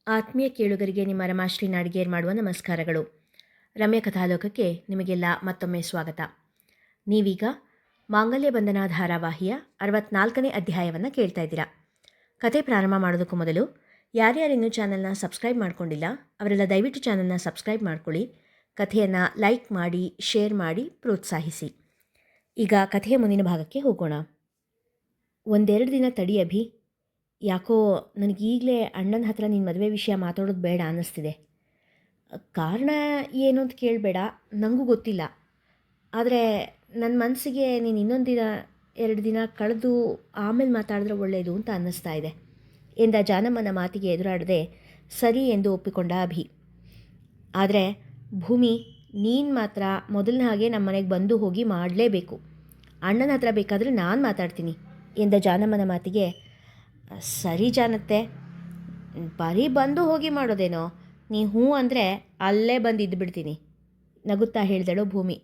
ಆತ್ಮೀಯ ಕೇಳುಗರಿಗೆ ನಿಮ್ಮ ರಮಾಶ್ರೀ ನಾಡಿಗೇರ್ ಮಾಡುವ ನಮಸ್ಕಾರಗಳು. ರಮ್ಯ ಕಥಾಲೋಕಕ್ಕೆ ನಿಮಗೆಲ್ಲ ಮತ್ತೊಮ್ಮೆ ಸ್ವಾಗತ. ನೀವೀಗ ಮಾಂಗಲ್ಯ ಬಂಧನ ಧಾರಾವಾಹಿಯ 64ನೇ ಅಧ್ಯಾಯವನ್ನು ಕೇಳ್ತಾ ಇದ್ದೀರಾ. ಕತೆ ಪ್ರಾರಂಭ ಮಾಡೋದಕ್ಕೂ ಮೊದಲು ಯಾರ್ಯಾರಿನ್ನೂ ಚಾನಲ್ನ ಸಬ್ಸ್ಕ್ರೈಬ್ ಮಾಡ್ಕೊಂಡಿಲ್ಲ ಅವರೆಲ್ಲ ದಯವಿಟ್ಟು ಚಾನಲ್ನ ಸಬ್ಸ್ಕ್ರೈಬ್ ಮಾಡ್ಕೊಳ್ಳಿ. ಕಥೆಯನ್ನು ಲೈಕ್ ಮಾಡಿ, ಶೇರ್ ಮಾಡಿ, ಪ್ರೋತ್ಸಾಹಿಸಿ. ಈಗ ಕಥೆಯ ಮುಂದಿನ ಭಾಗಕ್ಕೆ ಹೋಗೋಣ. ಒಂದೆರಡು ದಿನ ತಡಿ ಅಭಿ, ಯಾಕೋ ನನಗೀಗಲೇ ಅಣ್ಣನ ಹತ್ರ ನಿನ್ನ ಮದುವೆ ವಿಷಯ ಮಾತಾಡೋದು ಬೇಡ ಅನ್ನಿಸ್ತಿದೆ. ಕಾರಣ ಏನು ಅಂತ ಕೇಳಬೇಡ, ನನಗೂ ಗೊತ್ತಿಲ್ಲ. ಆದರೆ ನನ್ನ ಮನಸ್ಸಿಗೆ ನೀನು ಇನ್ನೊಂದು ದಿನ 2 ದಿನ ಕಳೆದು ಆಮೇಲೆ ಮಾತಾಡಿದ್ರೆ ಒಳ್ಳೆಯದು ಅಂತ ಅನ್ನಿಸ್ತಾ ಇದೆ ಎಂದ ಜಾನಮ್ಮನ ಮಾತಿಗೆ ಎದುರಾಡದೆ ಸರಿ ಎಂದು ಒಪ್ಪಿಕೊಂಡ ಅಭಿ. ಆದರೆ ಭೂಮಿ, ನೀನು ಮಾತ್ರ ಮೊದಲಿನ ಹಾಗೆ ನಮ್ಮ ಮನೆಗೆ ಬಂದು ಹೋಗಿ ಮಾಡಲೇಬೇಕು. ಅಣ್ಣನ ಹತ್ರ ಬೇಕಾದರೆ ನಾನು ಮಾತಾಡ್ತೀನಿ ಎಂದ ಜಾನಮ್ಮನ ಮಾತಿಗೆ ಸರಿ ಜಾನತ್ತೆ, ಬರೀ ಬಂದು ಹೋಗಿ ಮಾಡೋದೇನೋ, ನೀ ಹ್ಞೂ ಅಂದರೆ ಅಲ್ಲೇ ಬಂದು ಇದ್ದುಬಿಡ್ತೀನಿ ನಗುತ್ತಾ ಹೇಳಿದಳು ಭೂಮಿ.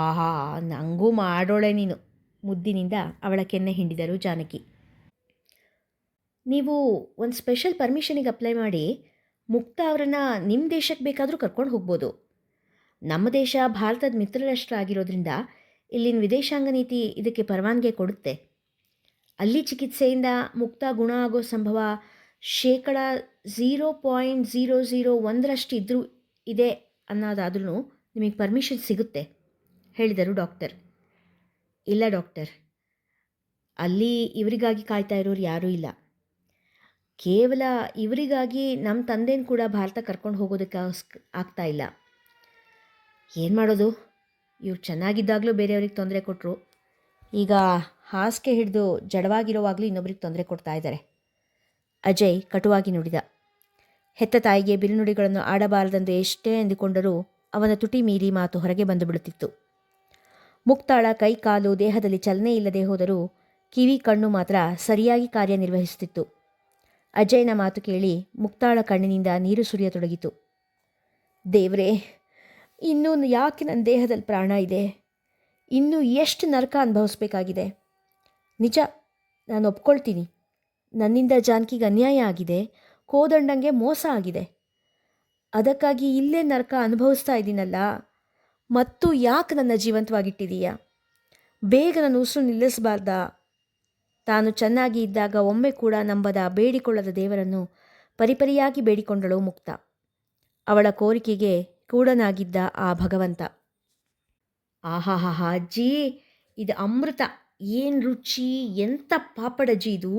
ಆಹಾ, ನನಗೂ ಮಾಡೋಳೆ ನೀನು, ಮುದ್ದಿನಿಂದ ಅವಳ ಕೆನ್ನೆ ಹಿಂಡಿದರು ಜಾನಕಿ. ನೀವು ಒಂದು ಸ್ಪೆಷಲ್ ಪರ್ಮಿಷನಿಗೆ ಅಪ್ಲೈ ಮಾಡಿ ಮುಕ್ತ ಅವರನ್ನು ನಿಮ್ಮ ದೇಶಕ್ಕೆ ಬೇಕಾದರೂ ಕರ್ಕೊಂಡು ಹೋಗ್ಬೋದು. ನಮ್ಮ ದೇಶ ಭಾರತದ ಮಿತ್ರರಾಷ್ಟ್ರ ಆಗಿರೋದ್ರಿಂದ ಇಲ್ಲಿನ ವಿದೇಶಾಂಗ ನೀತಿ ಇದಕ್ಕೆ ಪರವಾನಗಿ ಕೊಡುತ್ತೆ. ಅಲ್ಲಿ ಚಿಕಿತ್ಸೆಯಿಂದ ಮುಕ್ತ ಗುಣ ಆಗೋ ಸಂಭವ 0.001% ಇದ್ರೂ ಇದೆ ಅನ್ನೋದಾದ್ರೂ ನಿಮಗೆ ಪರ್ಮಿಷನ್ ಸಿಗುತ್ತೆ ಹೇಳಿದರು ಡಾಕ್ಟರ್. ಇಲ್ಲ ಡಾಕ್ಟರ್, ಅಲ್ಲಿ ಇವರಿಗಾಗಿ ಕಾಯ್ತಾ ಇರೋರು ಯಾರೂ ಇಲ್ಲ. ಕೇವಲ ಇವರಿಗಾಗಿ ನಮ್ಮ ತಂದೆನ ಕೂಡ ಭಾರತ ಕರ್ಕೊಂಡು ಹೋಗೋದಕ್ಕೆ ಆಗ್ತಾ ಇಲ್ಲ. ಏನು ಮಾಡೋದು, ಇವ್ರು ಚೆನ್ನಾಗಿದ್ದಾಗಲೂ ಬೇರೆಯವ್ರಿಗೆ ತೊಂದರೆ ಕೊಟ್ಟರು, ಈಗ ಹಾಸಿಗೆ ಹಿಡಿದು ಜಡವಾಗಿರೋವಾಗಲೂ ಇನ್ನೊಬ್ರಿಗೆ ತೊಂದರೆ ಕೊಡ್ತಾ ಇದ್ದಾರೆ. ಅಜಯ್ ಕಟುವಾಗಿ ನುಡಿದ. ಹೆತ್ತ ತಾಯಿಗೆ ಬಿರುನುಡಿಗಳನ್ನು ಆಡಬಾರದೆಂದು ಎಷ್ಟೇ ಎಂದುಕೊಂಡರೂ ಅವನ ತುಟಿ ಮೀರಿ ಮಾತು ಹೊರಗೆ ಬಂದು ಬಿಡುತ್ತಿತ್ತು. ಮುಕ್ತಾಳ ಕೈ ಕಾಲು ದೇಹದಲ್ಲಿ ಚಲನೆ ಇಲ್ಲದೆ ಹೋದರೂ ಕಿವಿ ಕಣ್ಣು ಮಾತ್ರ ಸರಿಯಾಗಿ ಕಾರ್ಯನಿರ್ವಹಿಸುತ್ತಿತ್ತು. ಅಜಯ್ನ ಮಾತು ಕೇಳಿ ಮುಕ್ತಾಳ ಕಣ್ಣಿನಿಂದ ನೀರು ಸುರಿಯತೊಡಗಿತು. ದೇವ್ರೇ, ಇನ್ನೂ ಯಾಕೆ ನನ್ನ ದೇಹದಲ್ಲಿ ಪ್ರಾಣ ಇದೆ? ಇನ್ನೂ ಎಷ್ಟು ನರಕ ಅನುಭವಿಸ್ಬೇಕಾಗಿದೆ? ನಿಜ, ನಾನು ಒಪ್ಕೊಳ್ತೀನಿ, ನನ್ನಿಂದ ಜಾನಕಿಗೆ ಅನ್ಯಾಯ ಆಗಿದೆ, ಕೋದಂಡಂಗೆ ಮೋಸ ಆಗಿದೆ. ಅದಕ್ಕಾಗಿ ಇಲ್ಲೇ ನರಕ ಅನುಭವಿಸ್ತಾ ಇದ್ದೀನಲ್ಲ, ಮತ್ತು ಯಾಕೆ ನನ್ನ ಜೀವಂತವಾಗಿಟ್ಟಿದೀಯಾ? ಬೇಗ ನನ್ನ ಉಸಿರು ನಿಲ್ಲಿಸಬಾರ್ದಾ? ತಾನು ಚೆನ್ನಾಗಿ ಇದ್ದಾಗ ಒಮ್ಮೆ ಕೂಡ ನಂಬದ ಬೇಡಿಕೊಳ್ಳದ ದೇವರನ್ನು ಪರಿಪರಿಯಾಗಿ ಬೇಡಿಕೊಂಡಳು ಮುಕ್ತ. ಅವಳ ಕೋರಿಕೆಗೆ ಕೂಡನಾಗಿದ್ದ ಆ ಭಗವಂತ. ಆಹಾಹಾ ಅಜ್ಜಿ, ಇದು ಅಮೃತ, ಏನು ರುಚಿ, ಎಂಥ ಪಾಪಡಜ್ಜಿ ಇದು.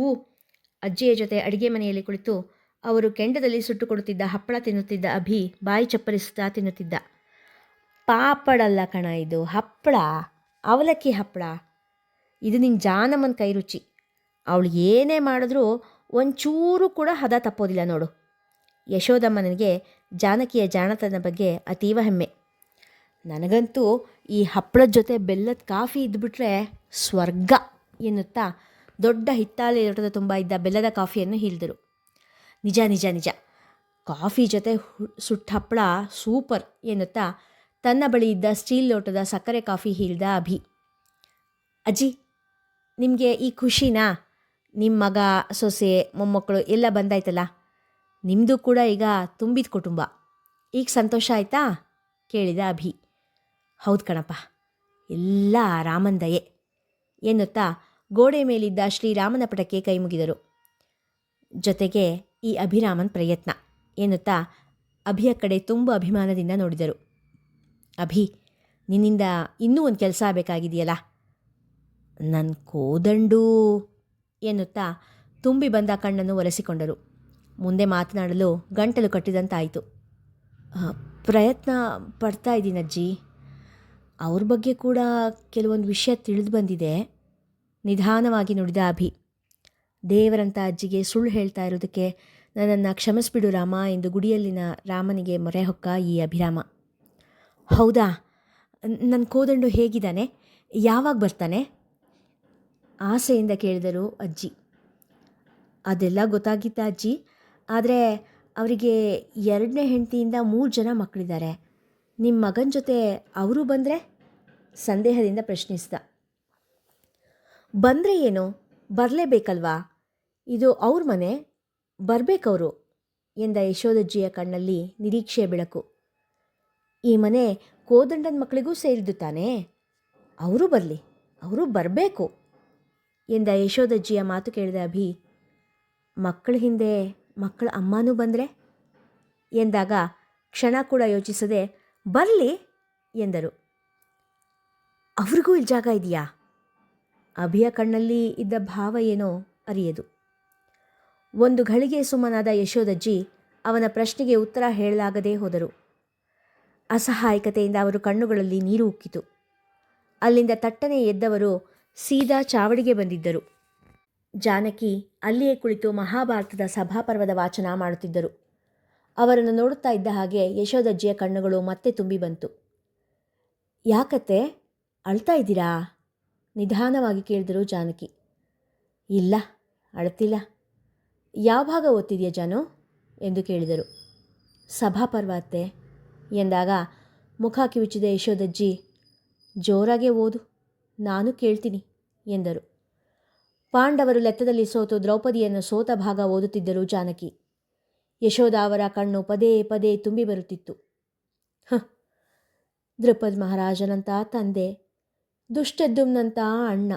ಅಜ್ಜಿಯ ಜೊತೆ ಅಡುಗೆ ಮನೆಯಲ್ಲಿ ಕುಳಿತು ಅವರು ಕೆಂಡದಲ್ಲಿ ಸುಟ್ಟುಕೊಡುತ್ತಿದ್ದ ಹಪ್ಪಳ ತಿನ್ನುತ್ತಿದ್ದ ಅಭಿ ಬಾಯಿ ಚಪ್ಪರಿಸುತ್ತಾ ತಿನ್ನುತ್ತಿದ್ದ. ಪಾಪಡಲ್ಲ ಕಣ, ಇದು ಹಪ್ಪಳ, ಅವಲಕ್ಕಿ ಹಪ್ಪಳ. ಇದು ನಿನ್ನ ಜಾನಮ್ಮನ ಕೈ ರುಚಿ. ಅವಳು ಏನೇ ಮಾಡಿದ್ರೂ ಒಂಚೂರು ಕೂಡ ಹದ ತಪ್ಪೋದಿಲ್ಲ ನೋಡು. ಯಶೋದಮ್ಮನಿಗೆ ಜಾನಕಿಯ ಜಾಣತನ ಬಗ್ಗೆ ಅತೀವ ಹೆಮ್ಮೆ. ನನಗಂತೂ ಈ ಹಪ್ಪಳದ ಜೊತೆ ಬೆಲ್ಲದ ಕಾಫಿ ಇದ್ದುಬಿಟ್ರೆ ಸ್ವರ್ಗ ಎನ್ನುತ್ತಾ ದೊಡ್ಡ ಹಿತ್ತಾಳೆ ಲೋಟದ ತುಂಬ ಇದ್ದ ಬೆಲ್ಲದ ಕಾಫಿಯನ್ನು ಹೀರಿದರು. ನಿಜ ನಿಜ ನಿಜ, ಕಾಫಿ ಜೊತೆ ಸುಟ್ಟ ಹಪ್ಪಳ ಸೂಪರ್ ಎನ್ನುತ್ತಾ ತನ್ನ ಬಳಿ ಇದ್ದ ಸ್ಟೀಲ್ ಲೋಟದ ಸಕ್ಕರೆ ಕಾಫಿ ಹೀರಿದ ಅಭಿ. ಅಜ್ಜಿ, ನಿಮಗೆ ಈ ಖುಷಿನಾ? ನಿಮ್ಮ ಮಗ, ಸೊಸೆ, ಮೊಮ್ಮಕ್ಕಳು ಎಲ್ಲ ಬಂದಾಯ್ತಲ್ಲ, ನಿಮ್ಮದು ಕೂಡ ಈಗ ತುಂಬಿದ ಕುಟುಂಬ. ಈಗ ಸಂತೋಷ ಆಯಿತಾ ಕೇಳಿದ ಅಭಿ. ಹೌದು ಕಣಪ್ಪ, ಎಲ್ಲ ರಾಮನ ದಯೆ ಎನ್ನುತ್ತಾ ಗೋಡೆ ಮೇಲಿದ್ದ ಶ್ರೀರಾಮನ ಪಟಕ್ಕೆ ಕೈ ಮುಗಿದರು. ಜೊತೆಗೆ ಈ ಅಭಿರಾಮನ್ ಪ್ರಯತ್ನ ಎನ್ನುತ್ತಾ ಅಭಿಯ ಕಡೆ ತುಂಬ ಅಭಿಮಾನದಿಂದ ನೋಡಿದರು. ಅಭಿ, ನಿನ್ನಿಂದ ಇನ್ನೂ ಒಂದು ಕೆಲಸ ಆಗಬೇಕಾಗಿದೆಯಲ್ಲ. ನನ್ನ ಕೋದಂಡು ಎನ್ನುತ್ತಾ ತುಂಬಿ ಬಂದ ಕಣ್ಣನ್ನು ಒರೆಸಿಕೊಂಡರು. ಮುಂದೆ ಮಾತನಾಡಲು ಗಂಟಲು ಕಟ್ಟಿದಂತಾಯಿತು. ಪ್ರಯತ್ನ ಪಡ್ತಾ ಇದ್ದೀನಜ್ಜಿ. ಅವ್ರ ಬಗ್ಗೆ ಕೂಡ ಕೆಲವೊಂದು ವಿಷಯ ತಿಳಿದು ಬಂದಿದೆ ನಿಧಾನವಾಗಿ ನುಡಿದ ಅಭಿ. ದೇವರಂತ ಅಜ್ಜಿಗೆ ಸುಳ್ಳು ಹೇಳ್ತಾ ಇರೋದಕ್ಕೆ ನನ್ನನ್ನು ಕ್ಷಮಿಸ್ಬಿಡು ರಾಮ ಎಂದು ಗುಡಿಯಲ್ಲಿನ ರಾಮನಿಗೆ ಮೊರೆ ಹೊಕ್ಕ ಈ ಅಭಿರಾಮ. ಹೌದಾ, ನನ್ನ ಕೋದಂಡು ಹೇಗಿದ್ದಾನೆ? ಯಾವಾಗ ಬರ್ತಾನೆ? ಆಸೆಯಿಂದ ಕೇಳಿದರು ಅಜ್ಜಿ. ಅದೆಲ್ಲ ಗೊತ್ತಾಗಿತ್ತ ಅಜ್ಜಿ, ಆದರೆ ಅವರಿಗೆ 2ನೇ ಹೆಂಡತಿಯಿಂದ 3 ಜನ ಮಕ್ಕಳಿದ್ದಾರೆ. ನಿಮ್ಮ ಮಗನ ಜೊತೆ ಅವರು ಬಂದರೆ? ಸಂದೇಹದಿಂದ ಪ್ರಶ್ನಿಸಿದ. ಬಂದರೆ ಏನು, ಬರಲೇಬೇಕಲ್ವಾ? ಇದು ಅವ್ರ ಮನೆ, ಬರಬೇಕವರು ಎಂದ ಯಶೋದಜ್ಜಿಯ ಕಣ್ಣಲ್ಲಿ ನಿರೀಕ್ಷೆಯ ಬೆಳಕು. ಈ ಮನೆ ಕೋದಂಡನ ಮಕ್ಕಳಿಗೂ ಸೇರಿದ್ದು ತಾನೇ, ಅವರು ಬರಲಿ, ಅವರು ಬರಬೇಕು ಎಂದ ಯಶೋದಜ್ಜಿಯ ಮಾತು ಕೇಳಿದ ಅಭಿ, ಮಕ್ಕಳ ಹಿಂದೆ ಮಕ್ಕಳ ಅಮ್ಮನೂ ಬಂದರೆ ಎಂದಾಗ ಕ್ಷಣ ಕೂಡ ಯೋಚಿಸದೆ ಬರಲಿ ಎಂದರು. ಅವ್ರಿಗೂ ಇಲ್ಲಿ ಜಾಗ ಇದೆಯಾ? ಅಭಿಯ ಕಣ್ಣಲ್ಲಿ ಇದ್ದ ಭಾವ ಏನೋ ಅರಿಯದು. ಒಂದು ಘಳಿಗೆ ಸುಮ್ಮನಾದ ಯಶೋದಜ್ಜಿ ಅವನ ಪ್ರಶ್ನೆಗೆ ಉತ್ತರ ಹೇಳಲಾಗದೇ ಹೋದರು. ಅಸಹಾಯಕತೆಯಿಂದ ಅವರು ಕಣ್ಣುಗಳಲ್ಲಿ ನೀರು ಉಕ್ಕಿತು. ಅಲ್ಲಿಂದ ತಟ್ಟನೆ ಎದ್ದವರು ಸೀದಾ ಚಾವಡಿಗೆ ಬಂದಿದ್ದರು. ಜಾನಕಿ ಅಲ್ಲಿಯೇ ಕುಳಿತು ಮಹಾಭಾರತದ ಸಭಾಪರ್ವದ ವಾಚನ ಮಾಡುತ್ತಿದ್ದರು. ಅವರನ್ನು ನೋಡುತ್ತಾ ಇದ್ದ ಹಾಗೆ ಯಶೋದಜ್ಜಿಯ ಕಣ್ಣುಗಳು ಮತ್ತೆ ತುಂಬಿ ಬಂತು. ಯಾಕತ್ತೆ, ಅಳ್ತಾ ಇದ್ದೀರಾ? ನಿಧಾನವಾಗಿ ಕೇಳಿದರು ಜಾನಕಿ. ಇಲ್ಲ, ಅಳ್ತಿಲ್ಲ. ಯಾವ ಭಾಗ ಓದ್ತಿದೆಯಾ ಜಾನು ಎಂದು ಕೇಳಿದರು. ಸಭಾಪರ್ವ ಅತ್ತೆ ಎಂದಾಗ ಮುಖ ಕಿವುಚಿದ ಯಶೋದಜ್ಜಿ, ಜೋರಾಗೆ ಓದು, ನಾನು ಕೇಳ್ತೀನಿ ಎಂದರು. ಪಾಂಡವರು ಲೆತ್ತದಲ್ಲಿ ಸೋತು ದ್ರೌಪದಿಯನ್ನು ಸೋತ ಭಾಗ ಓದುತ್ತಿದ್ದರು ಜಾನಕಿ. ಯಶೋಧ ಅವರ ಕಣ್ಣು ಪದೇ ಪದೇ ತುಂಬಿ ಬರುತ್ತಿತ್ತು. ದ್ರುಪದ್ ಮಹಾರಾಜನಂಥ ತಂದೆ, ದುಷ್ಟದ್ಯುಮ್ನಂಥ ಅಣ್ಣ,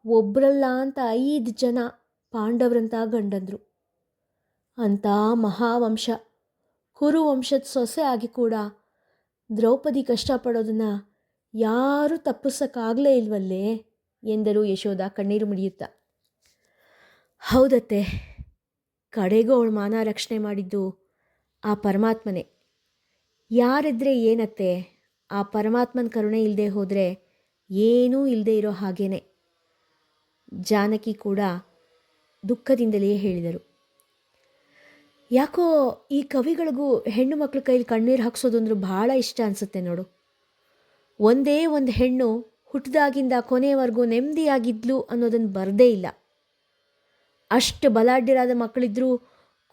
ಒಬ್ಬರಲ್ಲ ಅಂತ 5 ಜನ ಪಾಂಡವರಂಥ ಗಂಡಂದರು, ಅಂಥ ಮಹಾವಂಶ ಕುರುವಂಶದ ಸೊಸೆ ಆಗಿ ಕೂಡ ದ್ರೌಪದಿ ಕಷ್ಟಪಡೋದನ್ನು ಯಾರೂ ತಪ್ಪಿಸೋಕ್ಕಾಗಲೇ ಇಲ್ವಲ್ಲೇ ಎಂದರು ಯಶೋಧ ಕಣ್ಣೀರು ಮುಡಿಯುತ್ತಾ. ಹೌದತ್ತೆ, ಕಡೆಗೂ ಅವಳ ಮಾನ ರಕ್ಷಣೆ ಮಾಡಿದ್ದು ಆ ಪರಮಾತ್ಮನೇ. ಯಾರಿದ್ರೆ ಏನತ್ತೆ, ಆ ಪರಮಾತ್ಮನ ಕರುಣೆ ಇಲ್ಲದೆ ಹೋದರೆ ಏನೂ ಇಲ್ಲದೆ ಇರೋ ಹಾಗೇನೆ. ಜಾನಕಿ ಕೂಡ ದುಃಖದಿಂದಲೇ ಹೇಳಿದರು. ಯಾಕೋ ಈ ಕವಿಗಳಿಗೂ ಹೆಣ್ಣು ಮಕ್ಕಳ ಕೈಲಿ ಕಣ್ಣೀರು ಹಾಕ್ಸೋದಂದ್ರೂ ಭಾಳ ಇಷ್ಟ ಅನಿಸುತ್ತೆ ನೋಡು. ಒಂದೇ ಒಂದು ಹೆಣ್ಣು ಹುಟ್ಟಿದಾಗಿಂದ ಕೊನೆಯವರೆಗೂ ನೆಮ್ಮದಿಯಾಗಿದ್ಲು ಅನ್ನೋದನ್ನು ಬರದೇ ಇಲ್ಲ. ಅಷ್ಟು ಬಲಾಢ್ಯರಾದ ಮಕ್ಕಳಿದ್ರೂ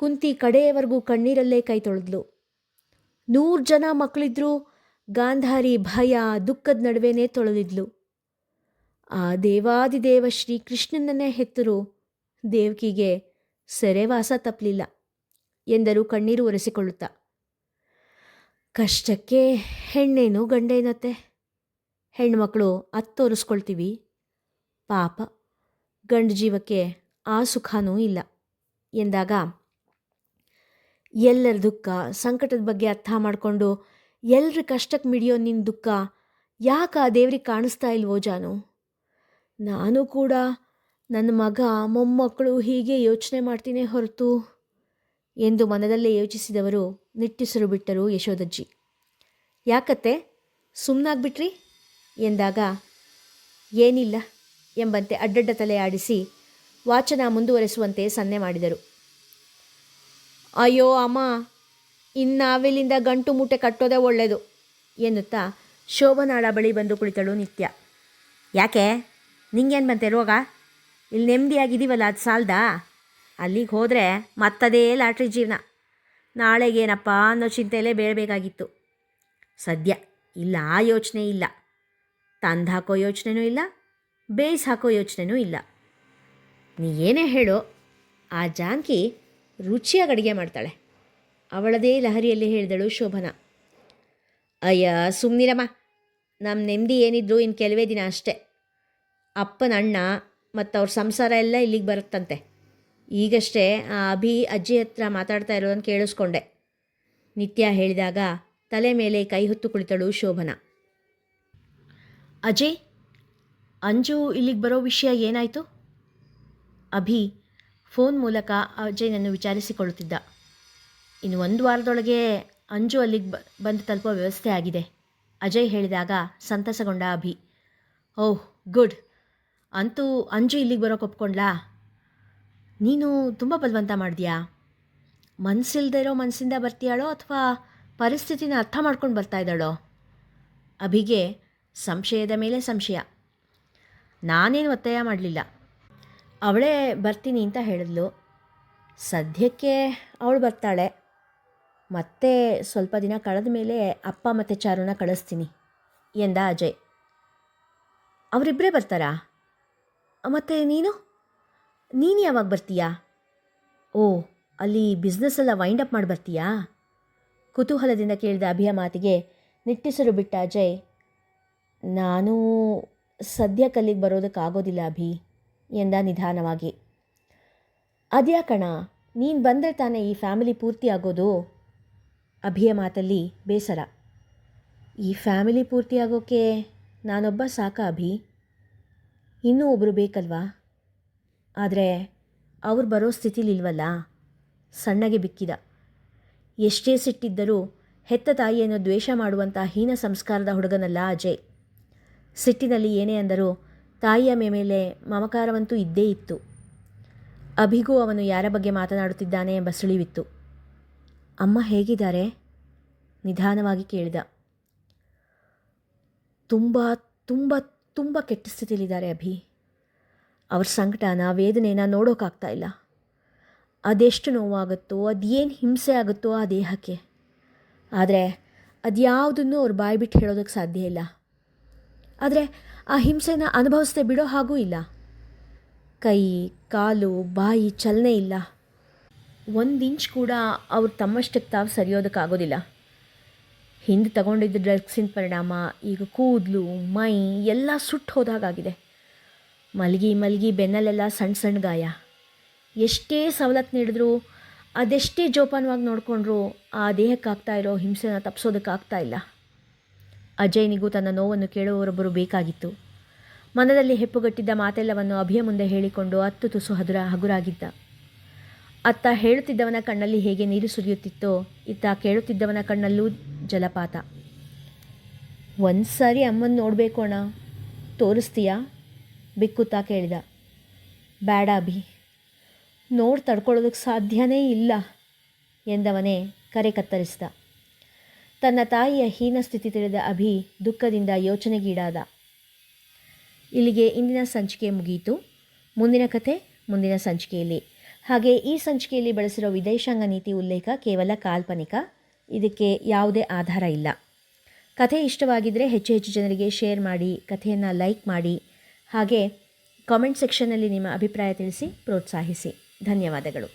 ಕುಂತಿ ಕಡೆಯವರೆಗೂ ಕಣ್ಣೀರಲ್ಲೇ ಕೈ ತೊಳೆದ್ಲು. 100 ಜನ ಮಕ್ಕಳಿದ್ರೂ ಗಾಂಧಾರಿ ಭಯ ದುಃಖದ ನಡುವೆನೇ ತೊಳೆದಿದ್ಲು. ಆ ದೇವಾದಿದೇವ ಶ್ರೀಕೃಷ್ಣನನ್ನೇ ಹೆತ್ತರು ದೇವಕಿಗೆ ಸೆರೆವಾಸ ತಪ್ಪಲಿಲ್ಲ ಎಂದರು ಕಣ್ಣೀರು ಒರೆಸಿಕೊಳ್ಳುತ್ತಾ. ಕಷ್ಟಕ್ಕೆ ಹೆಣ್ಣೇನು ಗಂಡೇನತ್ತೆ, ಹೆಣ್ಮಕ್ಕಳು ತೋರಿಸ್ಕೊಳ್ತೀವಿ, ಪಾಪ ಗಂಡು ಜೀವಕ್ಕೆ ಆ ಸುಖನೂ ಇಲ್ಲ ಎಂದಾಗ, ಎಲ್ಲರ ದುಃಖ ಸಂಕಟದ ಬಗ್ಗೆ ಅರ್ಥ ಮಾಡಿಕೊಂಡು ಎಲ್ಲರ ಕಷ್ಟಕ್ಕೆ ಮಿಡಿಯೋ ನಿನ್ನ ದುಃಖ ಯಾಕೆ ಆ ದೇವ್ರಿಗೆ ಕಾಣಿಸ್ತಾ ಇಲ್ವೋ ಜಾನು? ನಾನು ಕೂಡ ನನ್ನ ಮಗ ಮೊಮ್ಮಕ್ಕಳು ಹೀಗೆ ಯೋಚನೆ ಮಾಡ್ತೀನಿ ಹೊರತು ಎಂದು ಮನದಲ್ಲೇ ಯೋಚಿಸಿದವರು ನಿಟ್ಟುಸಿರು ಬಿಟ್ಟರು ಯಶೋದಜ್ಜಿ. ಯಾಕತ್ತೆ ಸುಮ್ಮನಾಗ್ಬಿಟ್ರಿ ಎಂದಾಗ, ಏನಿಲ್ಲ ಎಂಬಂತೆ ಅಡ್ಡಡ್ಡ ತಲೆ ಆಡಿಸಿ ವಾಚನ ಮುಂದುವರೆಸುವಂತೆ ಸನ್ನೆ ಮಾಡಿದರು. ಅಯ್ಯೋ ಅಮ್ಮ, ಇನ್ನಾವೆಲ್ಲಿಂದ ಗಂಟು ಮೂಟೆ ಕಟ್ಟೋದೇ ಒಳ್ಳೆಯದು ಎನ್ನುತ್ತಾ ಶೋಭನಾಳ ಬಳಿ ಬಂದು ಕುಳಿತಳು ನಿತ್ಯ. ಯಾಕೆ, ನಿಂಗೇನು ಬಂತೆ ರೋಗ? ಇಲ್ಲಿ ನೆಮ್ಮದಿಯಾಗಿದ್ದೀವಲ್ಲ, ಅದು ಸಾಲದಾ? ಅಲ್ಲಿಗೆ ಹೋದರೆ ಮತ್ತದೇ ಲಾಟ್ರಿ ಜೀವನ. ನಾಳೆಗೇನಪ್ಪ ಅನ್ನೋ ಚಿಂತೆಯಲ್ಲೇ ಬೇಡಬೇಕಾಗಿತ್ತು. ಸದ್ಯ ಇಲ್ಲ, ಆ ಯೋಚನೆ ಇಲ್ಲ. ತಂದು ಹಾಕೋ ಯೋಚನೆನೂ ಇಲ್ಲ, ಬೇಯಿಸಿ ಹಾಕೋ ಯೋಚನೆನೂ ಇಲ್ಲ. ನೀ ಏನೇ ಹೇಳೋ, ಆ ಜಾನಕಿ ರುಚಿಯಾಗಿ ಅಡುಗೆ ಮಾಡ್ತಾಳೆ, ಅವಳದೇ ಲಹರಿಯಲ್ಲಿ ಹೇಳಿದಳು ಶೋಭನಾ. ಅಯ್ಯ ಸುಮ್ಮನಿರಮ್ಮ, ನಮ್ಮ ನೆಮ್ಮದಿ ಏನಿದ್ರು ಇನ್ನು ಕೆಲವೇ ದಿನ ಅಷ್ಟೇ. ಅಪ್ಪನ ಅಣ್ಣ ಮತ್ತು ಅವ್ರ ಸಂಸಾರ ಎಲ್ಲ ಇಲ್ಲಿಗೆ ಬರುತ್ತಂತೆ. ಈಗಷ್ಟೇ ಆ ಅಭಿ ಅಜ್ಜಿ ಹತ್ರ ಮಾತಾಡ್ತಾ ಇರೋದನ್ನು ಕೇಳಿಸ್ಕೊಂಡೆ ನಿತ್ಯ ಹೇಳಿದಾಗ ತಲೆ ಮೇಲೆ ಕೈ ಹೊತ್ತು ಕುಳಿತಳು ಶೋಭನಾ. ಅಜಯ್, ಅಂಜು ಇಲ್ಲಿಗೆ ಬರೋ ವಿಷಯ ಏನಾಯಿತು? ಅಭಿ ಫೋನ್ ಮೂಲಕ ಅಜಯ್ನನ್ನು ವಿಚಾರಿಸಿಕೊಳ್ಳುತ್ತಿದ್ದ. ಇನ್ನು 1 ವಾರದೊಳಗೆ ಅಂಜು ಅಲ್ಲಿಗೆ ಬಂದು ತಲುಪೋ ವ್ಯವಸ್ಥೆ ಆಗಿದೆ ಅಜಯ್ ಹೇಳಿದಾಗ ಸಂತಸಗೊಂಡ ಅಭಿ. ಓಹ್ ಗುಡ್, ಅಂತೂ ಅಂಜು ಇಲ್ಲಿಗೆ ಬರೋಕೆ ಒಪ್ಕೊಂಡ್ಲಾ? ನೀನು ತುಂಬ ಬಲವಂತ ಮಾಡಿದ್ಯಾ? ಮನಸ್ಸಿಲ್ದೇ ಇರೋ ಮನಸ್ಸಿಂದ ಬರ್ತೀಯಾಳೋ ಅಥವಾ ಪರಿಸ್ಥಿತಿನ ಅರ್ಥ ಮಾಡ್ಕೊಂಡು ಬರ್ತಾ ಇದ್ದಾಳೋ? ಅಭಿಗೆ ಸಂಶಯದ ಮೇಲೆ ಸಂಶಯ. ನಾನೇನು ಒತ್ತಾಯ ಮಾಡಲಿಲ್ಲ, ಅವಳೇ ಬರ್ತೀನಿ ಅಂತ ಹೇಳಿದ್ಲು. ಸದ್ಯಕ್ಕೆ ಅವಳು ಬರ್ತಾಳೆ, ಮತ್ತೆ ಸ್ವಲ್ಪ ದಿನ ಕಳೆದ ಮೇಲೆ ಅಪ್ಪ ಮತ್ತು ಚಾರುನ ಕಳಿಸ್ತೀನಿ ಎಂದ ಅಜಯ್. ಅವರಿಬ್ಬರೇ ಬರ್ತಾರಾ? ಮತ್ತು ನೀನು ಯಾವಾಗ ಬರ್ತೀಯಾ? ಓ, ಅಲ್ಲಿ ಬಿಸ್ನೆಸ್ ಎಲ್ಲ ವೈಂಡ್ ಅಪ್ ಮಾಡಿ ಬರ್ತೀಯಾ? ಕುತೂಹಲದಿಂದ ಕೇಳಿದ ಅಭಿಯ ಮಾತಿಗೆ ನಿಟ್ಟುಸಿರು ಬಿಟ್ಟ ಅಜಯ್, ನಾನು ಸದ್ಯಕ್ಕೆ ಅಲ್ಲಿಗೆ ಬರೋದಕ್ಕಾಗೋದಿಲ್ಲ ಅಭಿ ಎಂದ ನಿಧಾನವಾಗಿ. ಅದ್ಯಾಕಣ, ನೀನು ಬಂದರೆ ತಾನೇ ಈ ಫ್ಯಾಮಿಲಿ ಪೂರ್ತಿ ಆಗೋದು? ಅಭಿಯ ಮಾತಲ್ಲಿ ಬೇಸರ. ಈ ಫ್ಯಾಮಿಲಿ ಪೂರ್ತಿ ಆಗೋಕ್ಕೆ ನಾನೊಬ್ಬ ಸಾಕ ಅಭಿ? ಇನ್ನೂ ಒಬ್ಬರು ಬೇಕಲ್ವಾ? ಆದರೆ ಅವ್ರು ಬರೋ ಸ್ಥಿತಿಲಿಲ್ವಲ್ಲ. ಸಣ್ಣಗೆ ಬಿಕ್ಕಿದ. ಎಷ್ಟೇ ಸಿಟ್ಟಿದ್ದರೂ ಹೆತ್ತ ತಾಯಿಯನ್ನು ದ್ವೇಷ ಮಾಡುವಂಥ ಹೀನ ಸಂಸ್ಕಾರದ ಹುಡುಗನಲ್ಲ ಅಜಯ್. ಸಿಟ್ಟಿನಲ್ಲಿ ಏನೇ ಅಂದರೂ ತಾಯಿಯ ಮೇಲೆ ಮಮಕಾರವಂತೂ ಇದ್ದೇ ಇತ್ತು. ಅಭಿಗೂ ಅವನು ಯಾರ ಬಗ್ಗೆ ಮಾತನಾಡುತ್ತಿದ್ದಾನೆ ಎಂಬ ಸುಳಿವಿತ್ತು. ಅಮ್ಮ ಹೇಗಿದ್ದಾರೆ? ನಿಧಾನವಾಗಿ ಕೇಳಿದ. ತುಂಬ ತುಂಬ ತುಂಬ ಕೆಟ್ಟ ಸ್ಥಿತಿಲಿದ್ದಾರೆ ಅಭಿ. ಅವ್ರ ಸಂಕಟನ ವೇದನೆನ ನೋಡೋಕ್ಕಾಗ್ತಾ ಇಲ್ಲ. ಅದೆಷ್ಟು ನೋವಾಗುತ್ತೋ, ಅದೇನು ಹಿಂಸೆ ಆಗುತ್ತೋ ಆ ದೇಹಕ್ಕೆ. ಆದರೆ ಅದ್ಯಾವುದನ್ನು ಅವ್ರು ಬಾಯಿ ಬಿಟ್ಟು ಹೇಳೋದಕ್ಕೆ ಸಾಧ್ಯ ಇಲ್ಲ. ಆದರೆ ಆ ಹಿಂಸೆನ ಅನುಭವಿಸದೆ ಬಿಡೋ ಹಾಗೂ ಇಲ್ಲ. ಕೈ, ಕಾಲು, ಬಾಯಿ ಚಲನೆ ಇಲ್ಲ. 1 ಇಂಚ್ ಕೂಡ ಅವ್ರು ತಮ್ಮಷ್ಟಕ್ಕೆ ತಾವು ಸರಿಯೋದಕ್ಕಾಗೋದಿಲ್ಲ. ಹಿಂದೆ ತಗೊಂಡಿದ್ದ ಡ್ರಗ್ಸಿನ ಪರಿಣಾಮ ಈಗ ಕೂದಲು, ಮೈ ಎಲ್ಲ ಸುಟ್ಟು ಹೋದಾಗಿದೆ. ಮಲಗಿ ಬೆನ್ನಲ್ಲೆಲ್ಲ ಸಣ್ಣ ಸಣ್ಣ ಗಾಯ. ಎಷ್ಟೇ ಸವಲತ್ತು ನೀಡಿದ್ರೂ, ಅದೆಷ್ಟೇ ಜೋಪಾನವಾಗಿ ನೋಡಿಕೊಂಡ್ರೂ ಆ ದೇಹಕ್ಕಾಗ್ತಾ ಇರೋ ಹಿಂಸೆನ ತಪ್ಪಿಸೋದಕ್ಕಾಗ್ತಾ ಇಲ್ಲ. ಅಜಯ್ನಿಗೂ ತನ್ನ ನೋವನ್ನು ಕೇಳುವವರೊಬ್ಬರು ಬೇಕಾಗಿತ್ತು. ಮನದಲ್ಲಿ ಹೆಪ್ಪುಗಟ್ಟಿದ್ದ ಮಾತೆಲ್ಲವನ್ನು ಅಭಿಯ ಮುಂದೆ ಹೇಳಿಕೊಂಡು ಅತ್ತು ತುಸು ಹಗುರಾಗಿದ್ದ. ಅತ್ತ ಹೇಳುತ್ತಿದ್ದವನ ಕಣ್ಣಲ್ಲಿ ಹೇಗೆ ನೀರು ಸುರಿಯುತ್ತಿತ್ತೋ, ಇತ್ತ ಕೇಳುತ್ತಿದ್ದವನ ಕಣ್ಣಲ್ಲೂ ಜಲಪಾತ. ಒಂದು ಸಾರಿ ಅಮ್ಮನ ನೋಡಬೇಕು ಅಣ್ಣ, ತೋರಿಸ್ತೀಯಾ? ಬಿಕ್ಕುತ್ತಾ ಕೇಳಿದ. ಬೇಡ ಅಭಿ, ನೋಡಿ ತಡ್ಕೊಳ್ಳೋದಕ್ಕೆ ಸಾಧ್ಯನೇ ಇಲ್ಲ ಎಂದವನೇ ಕರೆ ಕತ್ತರಿಸಿದ. ತನ್ನ ತಾಯಿಯ ಹೀನ ಸ್ಥಿತಿ ತಿಳಿದ ಅಭಿ ದುಃಖದಿಂದ ಯೋಚನೆಗೀಡಾದ. ಇಲ್ಲಿಗೆ ಇಂದಿನ ಸಂಚಿಕೆ ಮುಗಿಯಿತು. ಮುಂದಿನ ಕಥೆ ಮುಂದಿನ ಸಂಚಿಕೆಯಲ್ಲಿ. ಹಾಗೆ ಈ ಸಂಚಿಕೆಯಲ್ಲಿ ಬಳಸಿರೋ ವಿದೇಶಾಂಗ ನೀತಿ ಉಲ್ಲೇಖ ಕೇವಲ ಕಾಲ್ಪನಿಕ, ಇದಕ್ಕೆ ಯಾವುದೇ ಆಧಾರ ಇಲ್ಲ. ಕಥೆ ಇಷ್ಟವಾಗಿದ್ದರೆ ಹೆಚ್ಚು ಹೆಚ್ಚು ಜನರಿಗೆ ಶೇರ್ ಮಾಡಿ, ಕಥೆಯನ್ನು ಲೈಕ್ ಮಾಡಿ, ಹಾಗೆ ಕಾಮೆಂಟ್ ಸೆಕ್ಷನ್ನಲ್ಲಿ ನಿಮ್ಮ ಅಭಿಪ್ರಾಯ ತಿಳಿಸಿ ಪ್ರೋತ್ಸಾಹಿಸಿ. ಧನ್ಯವಾದಗಳು.